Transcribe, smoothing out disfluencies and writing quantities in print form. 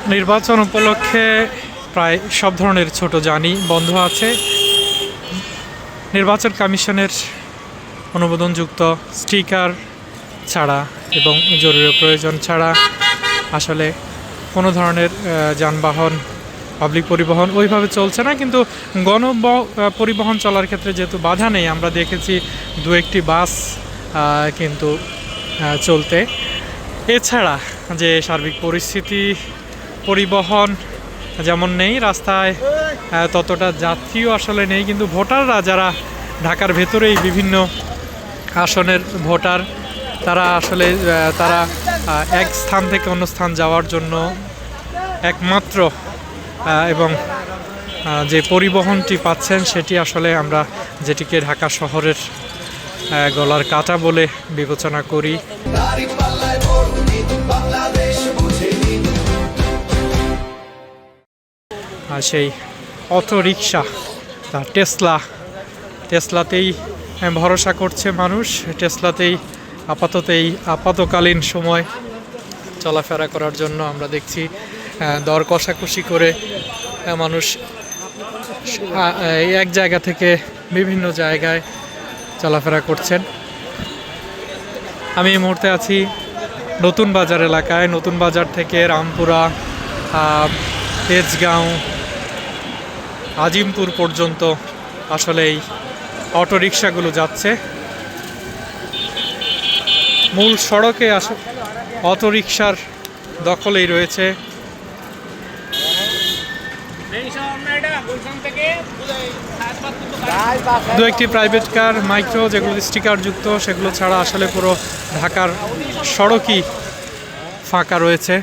নির্বাচন উপলক্ষে প্রায় সব ধরনের ছোট যানই বন্ধ আছে। নির্বাচন কমিশনের অনুমোদনযুক্ত স্টিকার ছাড়া এবং জরুরি প্রয়োজন ছাড়া আসলে কোনো ধরনের যানবাহন পাবলিক পরিবহন ওইভাবে চলছে না। কিন্তু পরিবহন চলার ক্ষেত্রে যেহেতু বাধা নেই, আমরা দেখেছি দু একটি বাস কিন্তু চলতে। এছাড়া যে সার্বিক পরিস্থিতি, পরিবহন যেমন নেই, রাস্তায় ততটা যাত্রীও আসলে নেই। কিন্তু ভোটাররা যারা ঢাকার ভেতরেই বিভিন্ন আসনের ভোটার, তারা আসলে তারা এক স্থান থেকে অন্য স্থান যাওয়ার জন্য একমাত্র এবং যে পরিবহনটি পাচ্ছেন সেটি আসলে আমরা যেটিকে ঢাকা শহরের গলার কাঁটা বলে বিবেচনা করি। সেই অটো রিক্সা, টেসলাতেই ভরসা করছে মানুষ। টেসলাতেই আপাতকালীন সময় চলাফেরা করার জন্য আমরা দেখছি দর কষাকষি করে মানুষ এক জায়গা থেকে বিভিন্ন জায়গায় চলাফেরা করছেন। আমি এই মুহূর্তে আছি নতুন বাজার এলাকায়। নতুন বাজার থেকে রামপুরা, তেজগাঁও, আজিমপুর পর্যন্ত আসলে এই অটোরিকশাগুলো যাচ্ছে। মূল সড়কে অটোরিকশার দখলেই রয়েছে। দু একটি প্রাইভেট কার, মাইক্রো, যেগুলো স্টিকারযুক্ত, সেগুলো ছাড়া আসলে পুরো ঢাকার সড়কই ফাঁকা রয়েছে।